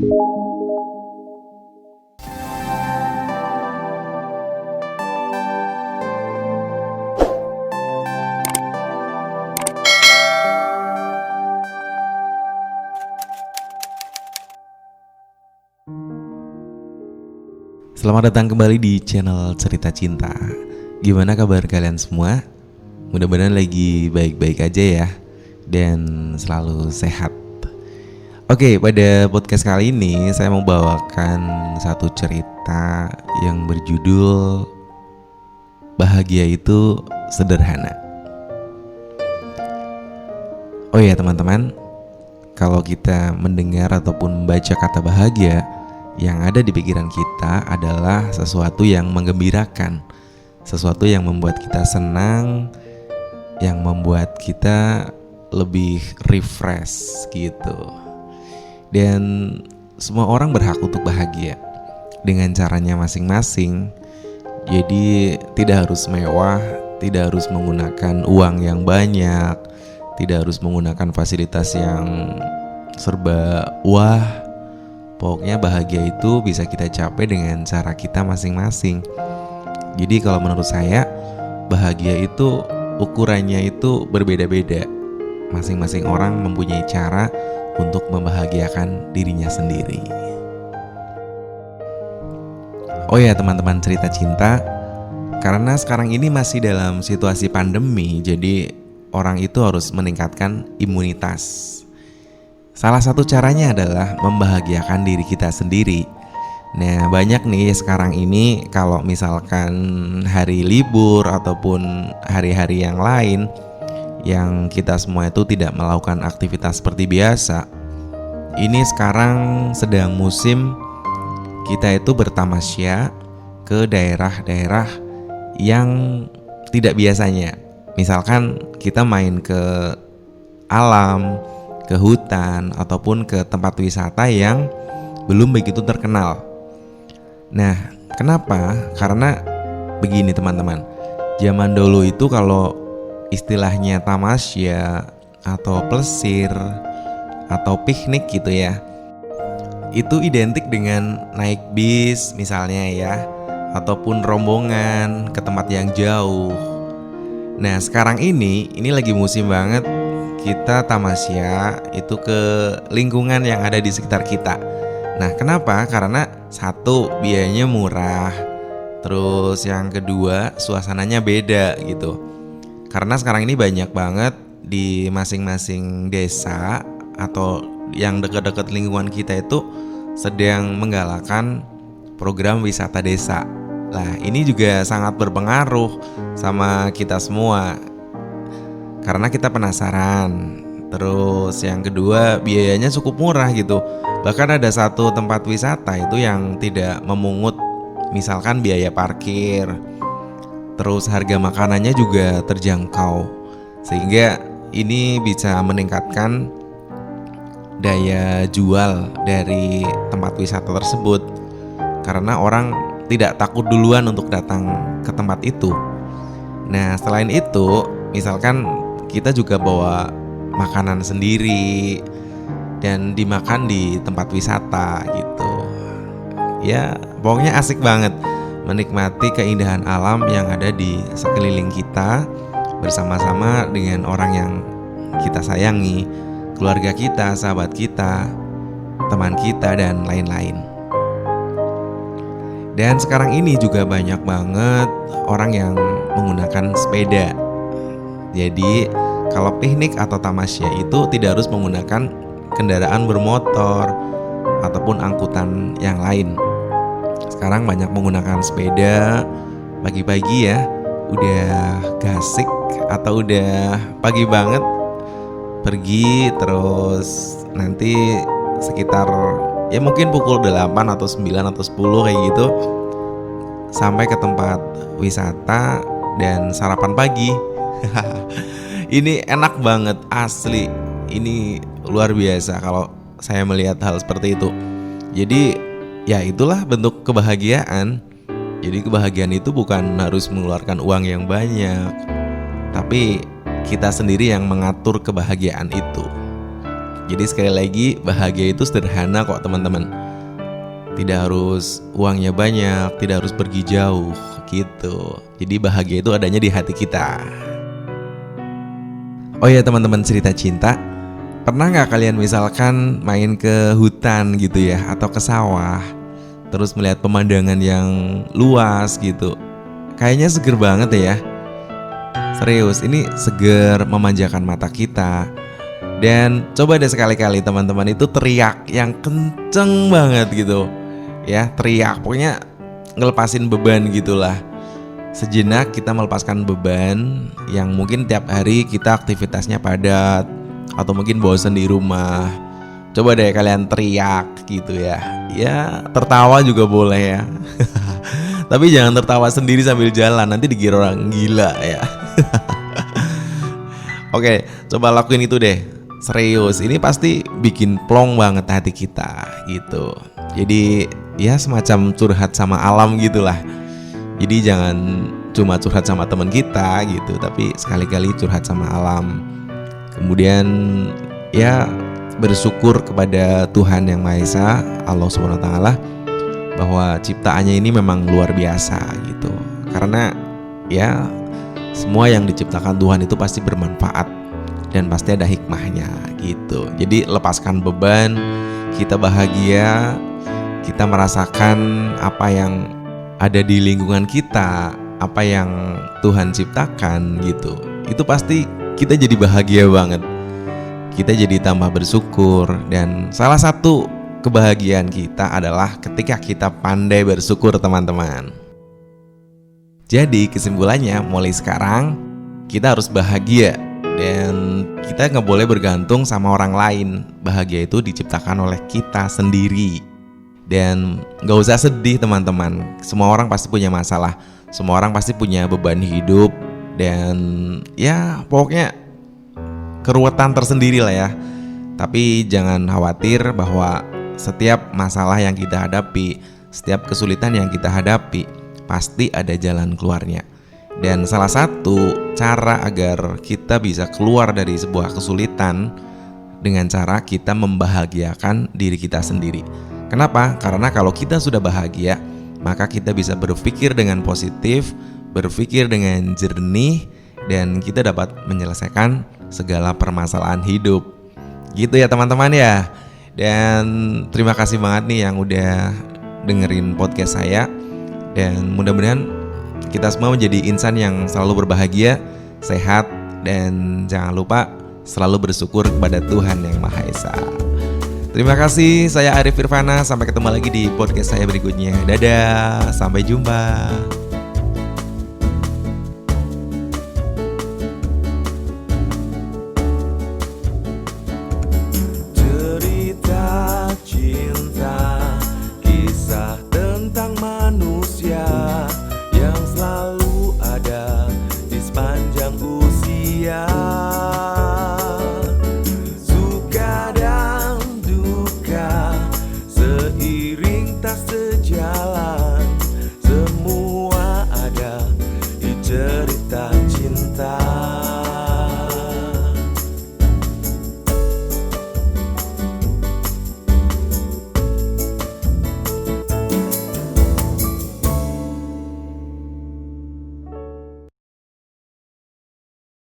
Selamat datang kembali di channel Cerita Cinta. Gimana kabar kalian semua? Mudah-mudahan lagi baik-baik aja ya, dan selalu sehat. Oke, pada podcast kali ini saya mau bawakan satu cerita yang berjudul Bahagia itu Sederhana. Oh ya teman-teman, kalau kita mendengar ataupun membaca kata bahagia, yang ada di pikiran kita adalah sesuatu yang menggembirakan, sesuatu yang membuat kita senang, yang membuat kita lebih refresh gitu. Dan semua orang berhak untuk bahagia dengan caranya masing-masing. Jadi tidak harus mewah, tidak harus menggunakan uang yang banyak, tidak harus menggunakan fasilitas yang serba wah. Pokoknya bahagia itu bisa kita capai dengan cara kita masing-masing. Jadi kalau menurut saya, bahagia itu ukurannya itu berbeda-beda. Masing-masing orang mempunyai cara untuk membahagiakan dirinya sendiri. Oh ya teman-teman Cerita Cinta, karena sekarang ini masih dalam situasi pandemi, jadi orang itu harus meningkatkan imunitas. Salah satu caranya adalah membahagiakan diri kita sendiri. Nah, banyak nih sekarang ini kalau misalkan hari libur ataupun hari-hari yang lain yang kita semua itu tidak melakukan aktivitas seperti biasa. Ini sekarang sedang musim kita itu bertamasya ke daerah-daerah yang tidak biasanya. Misalkan kita main ke alam, ke hutan, ataupun ke tempat wisata yang belum begitu terkenal. Nah, kenapa? Karena begini teman-teman, zaman dulu itu kalau istilahnya tamasya atau plesir atau piknik gitu ya, itu identik dengan naik bis misalnya ya, ataupun rombongan ke tempat yang jauh. Nah sekarang ini lagi musim banget kita tamasya itu ke lingkungan yang ada di sekitar kita. Nah kenapa? Karena satu, biayanya murah. Terus yang kedua, suasananya beda gitu. Karena sekarang ini banyak banget di masing-masing desa atau yang dekat-dekat lingkungan kita itu sedang menggalakkan program wisata desa. Nah ini juga sangat berpengaruh sama kita semua, karena kita penasaran. Terus yang kedua, biayanya cukup murah gitu. Bahkan ada satu tempat wisata itu yang tidak memungut misalkan biaya parkir. Terus harga makanannya juga terjangkau, sehingga ini bisa meningkatkan daya jual dari tempat wisata tersebut, karena orang tidak takut duluan untuk datang ke tempat itu. Nah selain itu, misalkan kita juga bawa makanan sendiri dan dimakan di tempat wisata gitu. Ya pokoknya asik banget menikmati keindahan alam yang ada di sekeliling kita bersama-sama dengan orang yang kita sayangi, keluarga kita, sahabat kita, teman kita, dan lain-lain. Dan sekarang ini juga banyak banget orang yang menggunakan sepeda. Jadi kalau piknik atau tamasya itu tidak harus menggunakan kendaraan bermotor ataupun angkutan yang lain. Sekarang banyak menggunakan sepeda. Pagi-pagi ya udah gasik atau udah pagi banget pergi, terus nanti sekitar ya mungkin pukul 8 atau 9 atau 10 kayak gitu sampai ke tempat wisata dan sarapan pagi. Ini enak banget asli. Ini luar biasa kalau saya melihat hal seperti itu. Jadi ya itulah bentuk kebahagiaan. Jadi kebahagiaan itu bukan harus mengeluarkan uang yang banyak, tapi kita sendiri yang mengatur kebahagiaan itu. Jadi sekali lagi, bahagia itu sederhana kok teman-teman. Tidak harus uangnya banyak, tidak harus pergi jauh gitu. Jadi bahagia itu adanya di hati kita. Oh ya teman-teman cerita cinta, pernah gak kalian misalkan main ke hutan gitu ya, atau ke sawah, terus melihat pemandangan yang luas gitu? Kayaknya seger banget ya. Serius, ini seger, memanjakan mata kita. Dan coba deh sekali-kali teman-teman itu teriak yang kenceng banget gitu. Ya, teriak, pokoknya ngelepasin beban gitulah. Sejenak kita melepaskan beban yang mungkin tiap hari kita aktivitasnya padat, atau mungkin bosan di rumah. Coba deh kalian teriak gitu ya. Ya, tertawa juga boleh ya. Tapi jangan tertawa sendiri sambil jalan, nanti dikira orang gila ya. Oke, coba lakuin itu deh. Serius, ini pasti bikin plong banget hati kita gitu. Jadi ya semacam curhat sama alam gitulah. Jadi jangan cuma curhat sama teman kita gitu, tapi sekali-kali curhat sama alam. Kemudian ya bersyukur kepada Tuhan Yang Maha Esa, Allah Subhanahu wa taala, bahwa ciptaannya ini memang luar biasa gitu. Karena ya semua yang diciptakan Tuhan itu pasti bermanfaat dan pasti ada hikmahnya gitu. Jadi lepaskan beban, kita bahagia, kita merasakan apa yang ada di lingkungan kita, apa yang Tuhan ciptakan gitu. Itu pasti kita jadi bahagia banget. Kita jadi tambah bersyukur, dan salah satu kebahagiaan kita adalah ketika kita pandai bersyukur teman-teman. Jadi kesimpulannya, mulai sekarang kita harus bahagia, dan kita gak boleh bergantung sama orang lain. Bahagia itu diciptakan oleh kita sendiri. Dan gak usah sedih teman-teman. Semua orang pasti punya masalah, semua orang pasti punya beban hidup, dan ya pokoknya keruwetan tersendiri lah ya. Tapi jangan khawatir bahwa setiap masalah yang kita hadapi, setiap kesulitan yang kita hadapi, pasti ada jalan keluarnya. Dan salah satu cara agar kita bisa keluar dari sebuah kesulitan dengan cara kita membahagiakan diri kita sendiri. Kenapa? Karena kalau kita sudah bahagia, maka kita bisa berpikir dengan positif, berpikir dengan jernih, dan kita dapat menyelesaikan segala permasalahan hidup. Gitu ya teman-teman ya. Dan terima kasih banget nih yang udah dengerin podcast saya. Dan mudah-mudahan kita semua menjadi insan yang selalu berbahagia, sehat, dan jangan lupa selalu bersyukur kepada Tuhan Yang Maha Esa. Terima kasih, saya Arif Irvana. Sampai ketemu lagi di podcast saya berikutnya. Dadah, sampai jumpa.